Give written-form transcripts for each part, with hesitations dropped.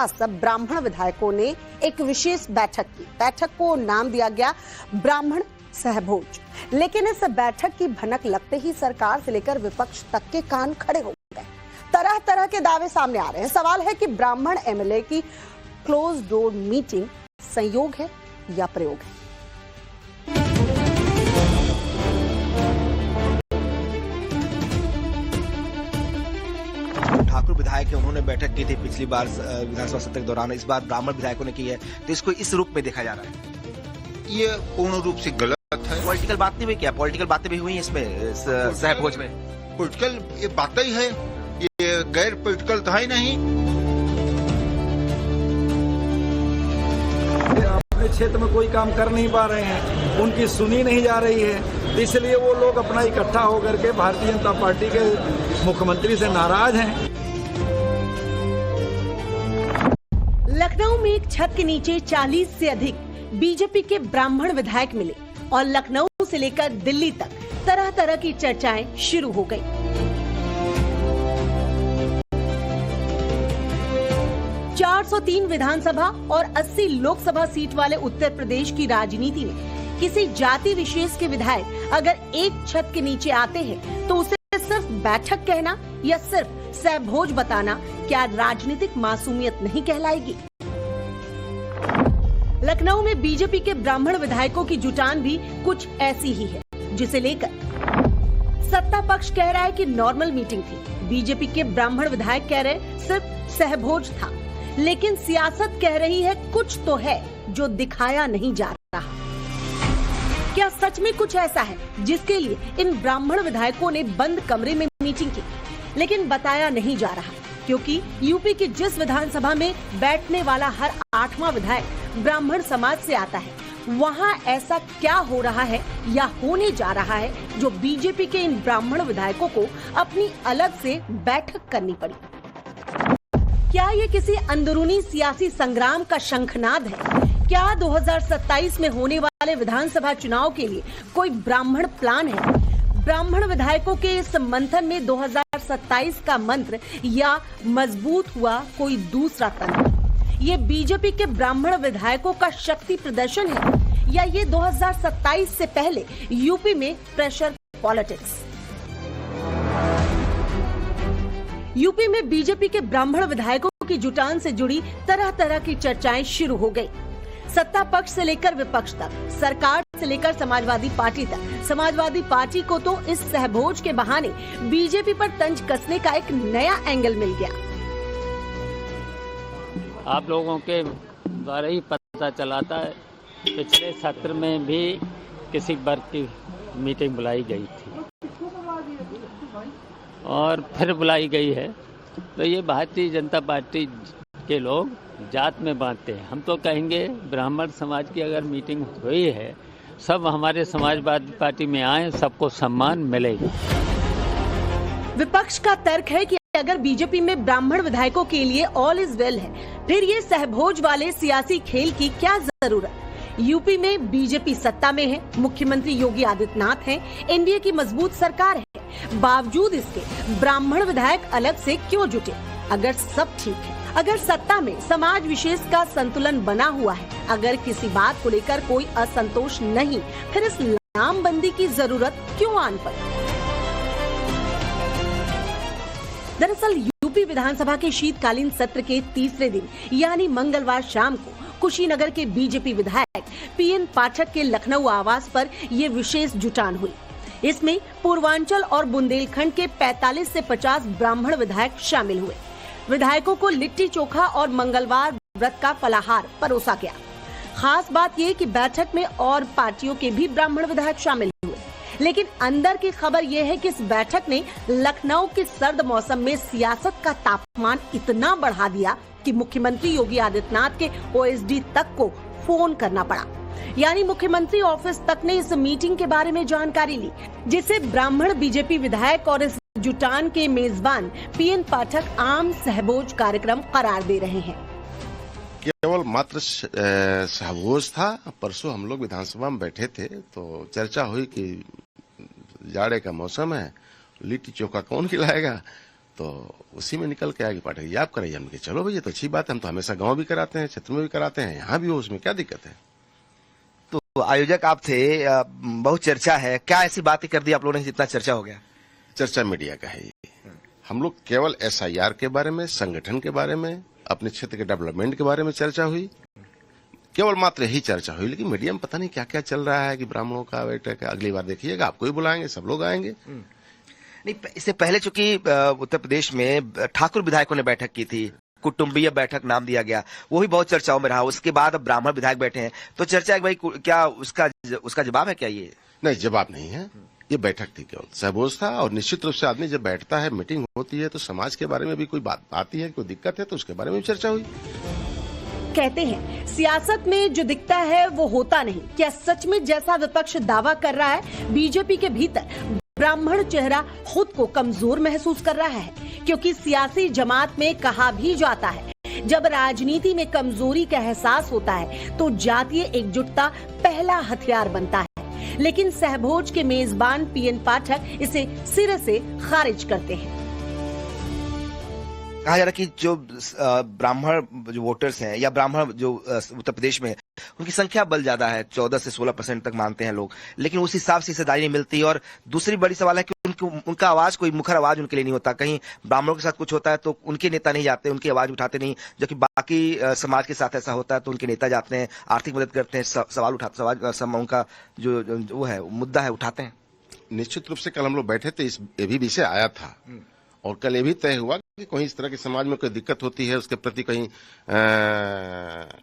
50 ब्राह्मण विधायकों ने एक विशेष बैठक की। बैठक को नाम दिया गया ब्राह्मण सहभोज। लेकिन इस बैठक की भनक लगते ही सरकार से लेकर विपक्ष तक के कान खड़े हो गए। तरह तरह के दावे सामने आ रहे हैं। सवाल है कि ब्राह्मण एमएलए की क्लोज डोर मीटिंग संयोग है या प्रयोग है। ठाकुर विधायक है, उन्होंने बैठक की थी पिछली बार विधानसभा सत्र के दौरान। इस बार ब्राह्मण विधायकों ने की है, तो इसको इस रूप में देखा जा रहा है। ये पूर्ण रूप से गलत है। पॉलिटिकल बात नहीं हुई क्या? पॉलिटिकल बातें भी हुई इसमें सहभोज में? पॉलिटिकल ये बातें ही है, ये गैर पॉलिटिकल तो है नहीं। अपने क्षेत्र में कोई काम कर नहीं पा रहे हैं, उनकी सुनी नहीं जा रही है, इसलिए वो लोग अपना इकट्ठा होकर के भारतीय जनता पार्टी के मुख्यमंत्री से नाराज हैं। लखनऊ में एक छत के नीचे 40 से अधिक बीजेपी के ब्राह्मण विधायक मिले और लखनऊ से लेकर दिल्ली तक तरह तरह की चर्चाएं शुरू हो गई। ...403 विधानसभा और 80 लोकसभा सीट वाले उत्तर प्रदेश की राजनीति में किसी जाति विशेष के विधायक अगर एक छत के नीचे आते हैं तो उसे सिर्फ बैठक कहना या सिर्फ सहभोज बताना क्या राजनीतिक मासूमियत नहीं कहलाएगी? लखनऊ में बीजेपी के ब्राह्मण विधायकों की जुटान भी कुछ ऐसी ही है, जिसे लेकर सत्ता पक्ष कह रहा है कि नॉर्मल मीटिंग थी। बीजेपी के ब्राह्मण विधायक कह रहे सिर्फ सहभोज था, लेकिन सियासत कह रही है कुछ तो है जो दिखाया नहीं जा रहा। क्या सच में कुछ ऐसा है जिसके लिए इन ब्राह्मण विधायकों ने बंद कमरे में मीटिंग की, लेकिन बताया नहीं जा रहा? क्योंकि यूपी की जिस विधानसभा में बैठने वाला हर 8वां विधायक ब्राह्मण समाज से आता है, वहां ऐसा क्या हो रहा है या होने जा रहा है जो बीजेपी के इन ब्राह्मण विधायकों को अपनी अलग से बैठक करनी पड़ी? क्या ये किसी अंदरूनी सियासी संग्राम का शंखनाद है? क्या 2027 में होने वाले विधानसभा चुनाव के लिए कोई ब्राह्मण प्लान है? ब्राह्मण विधायकों के इस मंथन में 2027 का मंत्र या मजबूत हुआ कोई दूसरा तंत्र? ये बीजेपी के ब्राह्मण विधायकों का शक्ति प्रदर्शन है या ये 2027 से पहले यूपी में प्रेशर पॉलिटिक्स? यूपी में बीजेपी के ब्राह्मण विधायकों की जुटान से जुड़ी तरह तरह की चर्चाएं शुरू हो गई। सत्ता पक्ष से लेकर विपक्ष तक, सरकार से लेकर समाजवादी पार्टी तक। समाजवादी पार्टी को तो इस सहभोज के बहाने बीजेपी पर तंज कसने का एक नया एंगल मिल गया। आप लोगों के द्वारा ही पता चलाता है, पिछले सत्र में भी किसी वर्ग की मीटिंग बुलाई गई थी और फिर बुलाई गई है, तो ये भारतीय जनता पार्टी के लोग जात में बांटते हैं। हम तो कहेंगे ब्राह्मण समाज की अगर मीटिंग हुई है, सब हमारे समाजवादी पार्टी में आए, सबको सम्मान मिलेगा। विपक्ष का तर्क है कि अगर बीजेपी में ब्राह्मण विधायकों के लिए ऑल इज वेल है, फिर ये सहभोज वाले सियासी खेल की क्या जरूरत? यूपी में बीजेपी सत्ता में है, मुख्यमंत्री योगी आदित्यनाथ हैं, एनडीए की मजबूत सरकार है, बावजूद इसके ब्राह्मण विधायक अलग से क्यों जुटे? अगर सब ठीक है, अगर सत्ता में समाज विशेष का संतुलन बना हुआ है, अगर किसी बात को लेकर कोई असंतोष नहीं, फिर इस नामबंदी की जरूरत क्यों आन पड़ी? दरअसल यूपी विधानसभा के शीतकालीन सत्र के तीसरे दिन यानी मंगलवार शाम को कुशीनगर के बीजेपी विधायक पीएन पाठक के लखनऊ आवास पर ये विशेष जुटान हुई। इसमें पूर्वांचल और बुंदेलखंड के 45 से 50 ब्राह्मण विधायक शामिल हुए। विधायकों को लिट्टी चोखा और मंगलवार व्रत का फलाहार परोसा गया। खास बात ये कि बैठक में और पार्टियों के भी ब्राह्मण विधायक शामिल हुए, लेकिन अंदर की खबर ये है कि इस बैठक ने लखनऊ के सर्द मौसम में सियासत का तापमान इतना बढ़ा दिया कि मुख्यमंत्री योगी आदित्यनाथ के ओएसडी तक को फोन करना पड़ा। यानी मुख्यमंत्री ऑफिस तक ने इस मीटिंग के बारे में जानकारी ली, जिसे ब्राह्मण बीजेपी विधायक और इस जुटान के मेजबान पीएन पाठक आम सहभोज कार्यक्रम करार दे रहे हैं। केवल मात्र सहभोज था। परसों हम लोग विधानसभा में बैठे थे तो चर्चा हुई कि जाड़े का मौसम है, लिट्टी चोखा कौन खिलाएगा, तो उसी में निकल के आगे पाठक जी आप कराइए। हमने चलो भैया तो अच्छी बात है, हम तो हमेशा गांव भी कराते हैं, क्षेत्र में भी कराते हैं, यहाँ भी हो, उसमें क्या दिक्कत है। तो आयोजक आप थे, बहुत चर्चा है, क्या ऐसी बातें कर दी आप लोगों ने जितना चर्चा हो गया? चर्चा मीडिया का है ये। हम लोग केवल SIR के बारे में, संगठन के बारे में, अपने क्षेत्र के डेवलपमेंट के बारे में चर्चा हुई, केवल मात्र यही चर्चा हुई। लेकिन मीडिया में पता नहीं क्या क्या चल रहा है कि ब्राह्मणों का बैठक है। अगली बार देखिएगा, आपको ही बुलाएंगे, सब लोग आएंगे। नहीं, इससे पहले चूंकि उत्तर प्रदेश में ठाकुर विधायकों ने बैठक की थी, कुटुंबीय बैठक नाम दिया गया, वो भी बहुत चर्चाओं में रहा। उसके बाद अब ब्राह्मण विधायक बैठे हैं, तो चर्चा है भाई क्या उसका जवाब है क्या? ये नहीं, जवाब नहीं है, ये बैठक थी, केवल सहभोज था। और निश्चित रूप से आदमी जब बैठता है, मीटिंग होती है, तो समाज के बारे में भी कोई बात आती है, कोई दिक्कत है तो उसके बारे में भी चर्चा हुई। कहते हैं सियासत में जो दिखता है वो होता नहीं। क्या सच में जैसा विपक्ष दावा कर रहा है, बीजेपी के भीतर ब्राह्मण चेहरा खुद को कमजोर महसूस कर रहा है? क्योंकि सियासी जमात में कहा भी जाता है, जब राजनीति में कमजोरी का एहसास होता है तो जातीय एकजुटता पहला हथियार बनता है। लेकिन सहभोज के मेजबान PN पाठक इसे सिरे से खारिज करते हैं। कहा जा रहा है कि जो ब्राह्मण जो वोटर्स हैं या ब्राह्मण जो उत्तर प्रदेश में, उनकी संख्या बल ज्यादा है, 14 से 16% तक मानते हैं लोग, लेकिन उस हिसाब से हिस्सेदारी नहीं मिलती। और दूसरी बड़ी सवाल है कि उनका आवाज, कोई मुखर आवाज उनके लिए नहीं होता। कहीं ब्राह्मणों के साथ कुछ होता है तो उनके नेता नहीं जाते, उनकी आवाज उठाते नहीं, जबकि बाकी समाज के साथ ऐसा होता है तो उनके नेता जाते हैं, आर्थिक मदद करते हैं, सवाल उठाते, उनका जो वो है मुद्दा है उठाते हैं। निश्चित रूप से कल हम लोग बैठे थे, ये भी विषय आया था, और कल ये भी तय हुआ कि कहीं इस तरह के समाज में कोई दिक्कत होती है, उसके प्रति कहीं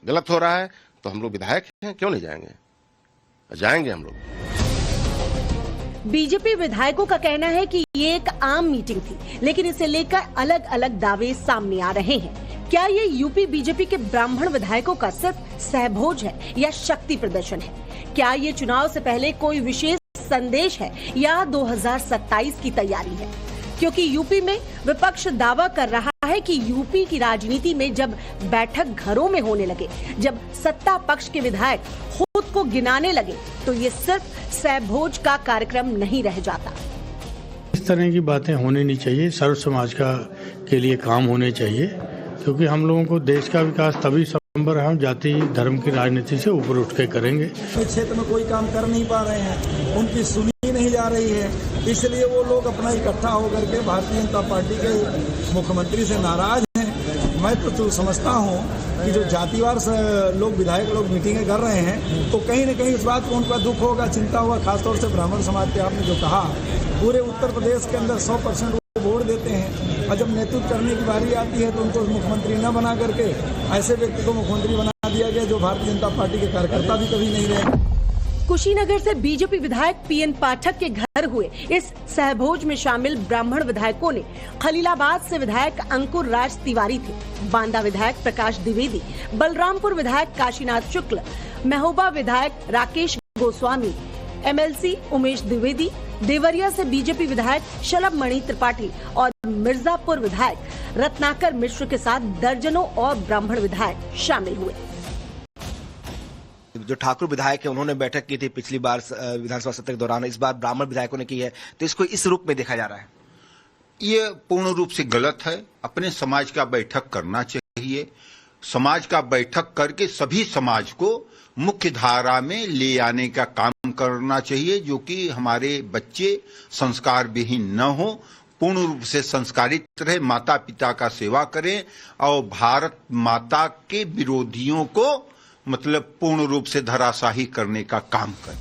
गलत हो रहा है, तो हम लोग विधायक हैं, क्यों नहीं जाएंगे? जाएंगे हम लोग। बीजेपी विधायकों का कहना है कि ये एक आम मीटिंग थी, लेकिन इसे लेकर अलग अलग दावे सामने आ रहे हैं। क्या ये यूपी बीजेपी के ब्राह्मण विधायकों का सिर्फ सहभोज है या शक्ति प्रदर्शन है? क्या ये चुनाव से पहले कोई विशेष संदेश है या 2027 की तैयारी है? क्योंकि यूपी में विपक्ष दावा कर रहा है कि यूपी की राजनीति में जब बैठक घरों में होने लगे, जब सत्ता पक्ष के विधायक खुद को गिनाने लगे, तो ये सिर्फ सहभोज का कार्यक्रम नहीं रह जाता। इस तरह की बातें होनी नहीं चाहिए, सर्व समाज के लिए काम होने चाहिए, क्योंकि हम लोगों को देश का विकास तभी संभव है, हम जाति धर्म की राजनीति से ऊपर उठ के करेंगे। क्षेत्र में कोई काम कर नहीं पा रहे हैं, उनकी सुनी नहीं जा रही है, इसलिए वो लोग अपना इकट्ठा होकर के भारतीय जनता पार्टी के मुख्यमंत्री से नाराज हैं। मैं तो समझता हूँ कि जो जातिवार लोग विधायक लोग मीटिंगें कर रहे हैं, तो कहीं न कहीं इस बात को उनका दुख होगा, चिंता होगा, खासतौर से ब्राह्मण समाज के। आपने जो कहा, पूरे उत्तर प्रदेश के अंदर 100% वोट देते हैं, और जब नेतृत्व करने की बारी आती है तो उनको मुख्यमंत्री न बना करके ऐसे व्यक्ति को मुख्यमंत्री बना दिया गया जो भारतीय जनता पार्टी के कार्यकर्ता भी कभी नहीं रहे। कुशीनगर से बीजेपी विधायक PN पाठक के घर हुए इस सहभोज में शामिल ब्राह्मण विधायकों ने खलीलाबाद से विधायक अंकुर राज तिवारी थे, बांदा विधायक प्रकाश द्विवेदी, बलरामपुर विधायक काशीनाथ शुक्ल, महोबा विधायक राकेश गोस्वामी, MLC उमेश द्विवेदी, देवरिया से बीजेपी विधायक शलभ मणि त्रिपाठी और मिर्जापुर विधायक रत्नाकर मिश्र के साथ दर्जनों और ब्राह्मण विधायक शामिल हुए। जो ठाकुर विधायक है, उन्होंने बैठक की थी पिछली बार विधानसभा सत्र के दौरान, इस बार ब्राह्मण विधायकों ने की है, तो इसको इस रूप में देखा जा रहा है। ये पूर्ण रूप से गलत है। अपने समाज का बैठक करना चाहिए, समाज का बैठक करके सभी समाज को मुख्य धारा में ले आने का काम करना चाहिए, जो कि हमारे बच्चे संस्कार विहीन न हो, पूर्ण रूप से संस्कारित रहे, माता पिता का सेवा करें और भारत माता के विरोधियों को मतलब पूर्ण रूप से धराशाही करने का काम करें।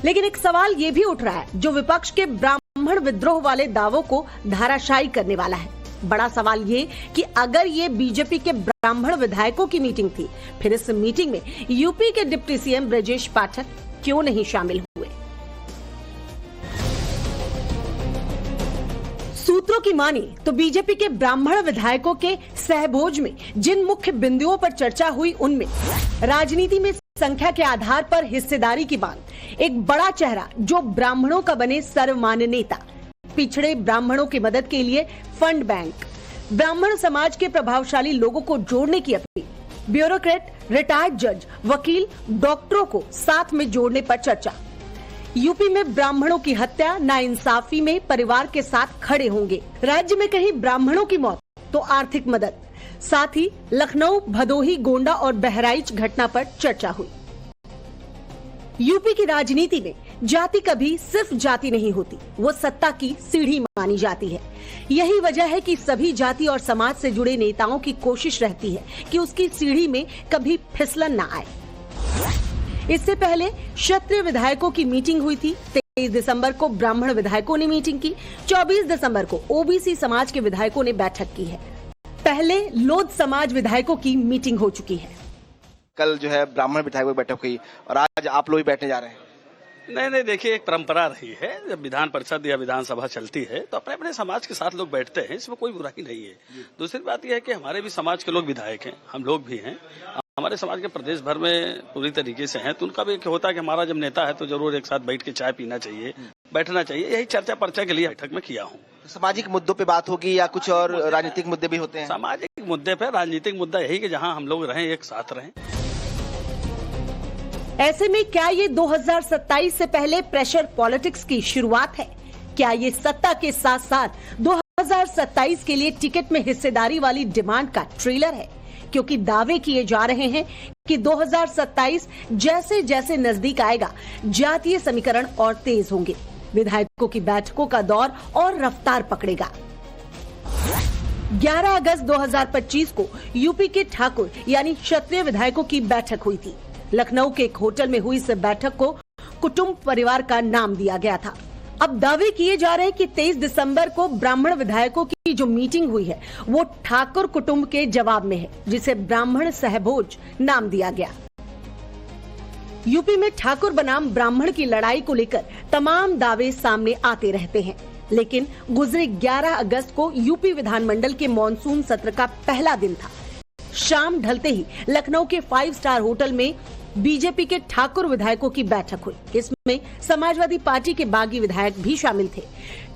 लेकिन एक सवाल ये भी उठ रहा है जो विपक्ष के ब्राह्मण विद्रोह वाले दावों को धाराशाही करने वाला है। बड़ा सवाल ये कि अगर ये बीजेपी के ब्राह्मण विधायकों की मीटिंग थी, फिर इस मीटिंग में यूपी के डिप्टी CM ब्रजेश पाठक क्यों नहीं शामिल हुए? सूत्रों की माने तो बीजेपी के ब्राह्मण विधायकों के सहभोज में जिन मुख्य बिंदुओं पर चर्चा हुई, उनमें राजनीति में संख्या के आधार पर हिस्सेदारी की बात, एक बड़ा चेहरा जो ब्राह्मणों का बने सर्वमान्य नेता, पिछड़े ब्राह्मणों की मदद के लिए फंड बैंक, ब्राह्मण समाज के प्रभावशाली लोगों को जोड़ने की अपील, ब्यूरोक्रेट, रिटायर्ड जज, वकील, डॉक्टरों को साथ में जोड़ने पर चर्चा। यूपी में ब्राह्मणों की हत्या, नाइंसाफी में परिवार के साथ खड़े होंगे। राज्य में कहीं ब्राह्मणों की मौत तो आर्थिक मदद। साथ ही लखनऊ, भदोही, गोंडा और बहराइच घटना पर चर्चा हुई। यूपी की राजनीति में जाति कभी सिर्फ जाति नहीं होती, वो सत्ता की सीढ़ी मानी जाती है। यही वजह है कि सभी जाति और समाज से जुड़े नेताओं की कोशिश रहती है कि उसकी सीढ़ी में कभी फिसलन न आए। इससे पहले क्षत्रिय विधायकों की मीटिंग हुई थी। 23 दिसंबर को ब्राह्मण विधायकों ने मीटिंग की। 24 दिसंबर को ओबीसी समाज के विधायकों ने बैठक की है। पहले लोध समाज विधायकों की मीटिंग हो चुकी है। कल जो है ब्राह्मण विधायकों की बैठक हुई और आज आप लोग ही बैठने जा रहे हैं। नहीं, देखिए, एक परंपरा रही है, जब विधान परिषद या विधानसभा चलती है तो अपने अपने समाज के साथ लोग बैठते हैं, इसमें कोई बुराई नहीं है। दूसरी बात यह है कि हमारे भी समाज के लोग विधायक हैं, हम लोग भी हैं, हमारे समाज के प्रदेश भर में पूरी तरीके से हैं, तो उनका भी एक होता है कि हमारा जब नेता है तो जरूर एक साथ बैठ के चाय पीना चाहिए, बैठना चाहिए। यही चर्चा पर्चा के लिए बैठक में किया हूँ। सामाजिक मुद्दों पे बात होगी या कुछ और राजनीतिक मुद्दे भी होते हैं? सामाजिक मुद्दे पे, राजनीतिक मुद्दा यही कि जहाँ हम लोग रहें, एक साथ रहें। ऐसे में क्या ये 2027 से पहले प्रेशर पॉलिटिक्स की शुरुआत है? क्या ये सत्ता के साथ साथ 2027 के लिए टिकट में हिस्सेदारी वाली डिमांड का ट्रेलर है? क्योंकि दावे किए जा रहे हैं कि 2027 जैसे जैसे नजदीक आएगा, जातीय समीकरण और तेज होंगे, विधायकों की बैठकों का दौर और रफ्तार पकड़ेगा। 11 अगस्त 2025 को यूपी के ठाकुर यानी क्षत्रिय विधायकों की बैठक हुई थी। लखनऊ के एक होटल में हुई इस बैठक को कुटुंब परिवार का नाम दिया गया था। अब दावे किए जा रहे हैं कि 23 दिसंबर को ब्राह्मण विधायकों की जो मीटिंग हुई है वो ठाकुर कुटुंब के जवाब में है, जिसे ब्राह्मण सहभोज नाम दिया गया। यूपी में ठाकुर बनाम ब्राह्मण की लड़ाई को लेकर तमाम दावे सामने आते रहते हैं, लेकिन गुजरे 11 अगस्त को यूपी विधानमंडल के मॉनसून सत्र का पहला दिन था। शाम ढलते ही लखनऊ के 5 स्टार होटल में बीजेपी के ठाकुर विधायकों की बैठक हुई। इसमें समाजवादी पार्टी के बागी विधायक भी शामिल थे।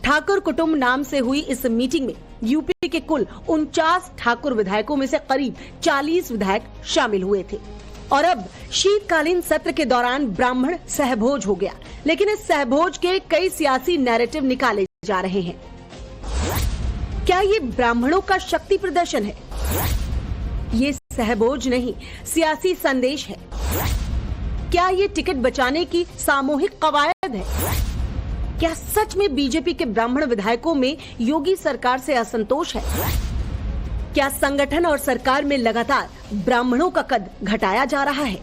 ठाकुर कुटुंब नाम से हुई इस मीटिंग में यूपी के कुल 49 ठाकुर विधायकों में से करीब 40 विधायक शामिल हुए थे। और अब शीतकालीन सत्र के दौरान ब्राह्मण सहभोज हो गया, लेकिन इस सहभोज के कई सियासी नैरेटिव निकाले जा रहे हैं। क्या ये ब्राह्मणों का शक्ति प्रदर्शन है? ये सहभोज नहीं, सियासी संदेश है। क्या ये टिकट बचाने की सामूहिक कवायद है? क्या सच में बीजेपी के ब्राह्मण विधायकों में योगी सरकार से असंतोष है? क्या संगठन और सरकार में लगातार ब्राह्मणों का कद घटाया जा रहा है?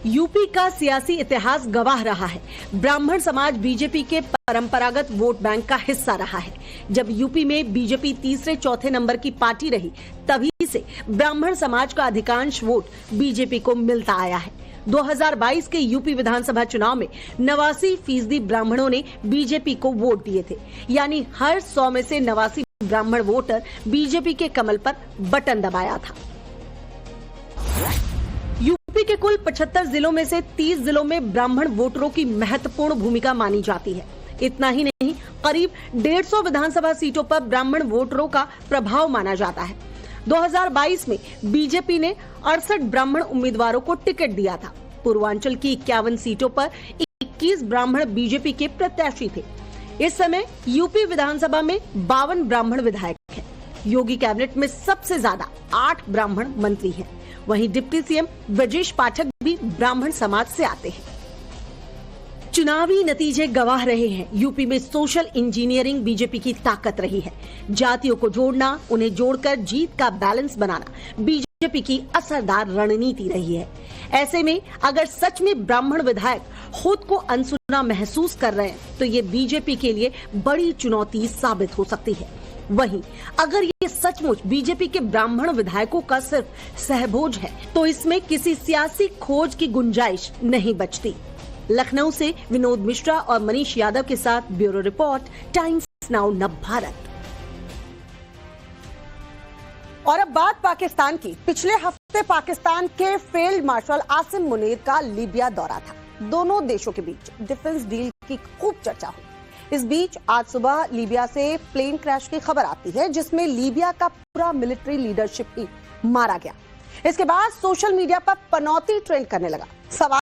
यूपी का सियासी इतिहास गवाह रहा है, ब्राह्मण समाज बीजेपी के परंपरागत वोट बैंक का हिस्सा रहा है। जब यूपी में बीजेपी तीसरे चौथे नंबर की पार्टी रही, तभी से ब्राह्मण समाज का अधिकांश वोट बीजेपी को मिलता आया है। 2022 के यूपी विधानसभा चुनाव में 89% ब्राह्मणों ने बीजेपी को वोट दिए थे, यानी हर 100 में से 89 ब्राह्मण वोटर बीजेपी के कमल पर बटन दबाया था। यूपी के कुल 75 जिलों में से 30 जिलों में ब्राह्मण वोटरों की महत्वपूर्ण भूमिका मानी जाती है। इतना ही नहीं, करीब 150 विधानसभा सीटों पर ब्राह्मण वोटरों का प्रभाव माना जाता है। 2022 में बीजेपी ने 68 ब्राह्मण उम्मीदवारों को टिकट दिया था। पूर्वांचल की 51 सीटों पर 21 ब्राह्मण बीजेपी के प्रत्याशी थे। इस समय यूपी विधानसभा में 52 ब्राह्मण विधायक हैं। योगी कैबिनेट में सबसे ज्यादा 8 ब्राह्मण मंत्री हैं। वहीं डिप्टी सीएम ब्रजेश पाठक भी ब्राह्मण समाज से आते हैं। चुनावी नतीजे गवाह रहे हैं, यूपी में सोशल इंजीनियरिंग बीजेपी की ताकत रही है। जातियों को जोड़ना, उन्हें जोड़कर जीत का बैलेंस बनाना बीजेपी की असरदार रणनीति रही है। ऐसे में अगर सच में ब्राह्मण विधायक खुद को अनसुना महसूस कर रहे हैं, तो ये बीजेपी के लिए बड़ी चुनौती साबित हो सकती है। वहीं अगर ये सचमुच बीजेपी के ब्राह्मण विधायकों का सिर्फ सहभोज है, तो इसमें किसी सियासी खोज की गुंजाइश नहीं बचती। लखनऊ से विनोद मिश्रा और मनीष यादव के साथ ब्यूरो रिपोर्ट, टाइम्स नाउ नव भारत। और अब बात पाकिस्तान की। पिछले हफ्ते पाकिस्तान के फील्ड मार्शल आसिम मुनीर का लीबिया दौरा था। दोनों देशों के बीच डिफेंस डील की खूब चर्चा हुई। इस बीच आज सुबह लीबिया से प्लेन क्रैश की खबर आती है, जिसमें लीबिया का पूरा मिलिट्री लीडरशिप ही मारा गया। इसके बाद सोशल मीडिया पर पनौती ट्रेंड करने लगा। सवाल